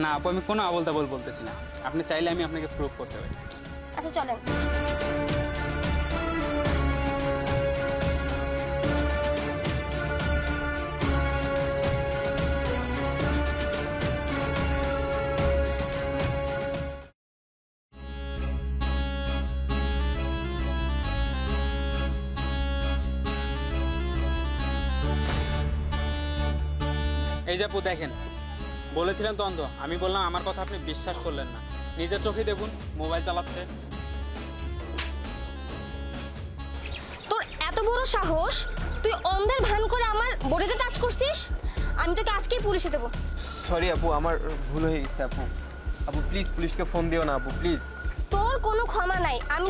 না আপু, আমি কোনো আবল তাবল বলতেছি না। আপনি চাইলে আমি আপনাকে প্রুভ করতে পারি। আচ্ছা চলেন। এই যে আপু দেখেন, বলেছিলেন তো অন্ধ, আমি বললাম আমার কথা আপনি বিশ্বাস করলেন না। নিজের চোখে দেখুন মোবাইল চালাচ্ছে। তোর এত বড় সাহস, তুই অন্ধের ভান করে আমার বডিতে টাচ করছিস? আমি তোকে আজকেই পুলিশে দেবো। সরি আপু, আমার ভুল হয়ে গেছে আপু। আপু প্লিজ পুলিশকে ফোন দিও না আপু, প্লিজ। তোর কোনো ক্ষমা নাই, আমি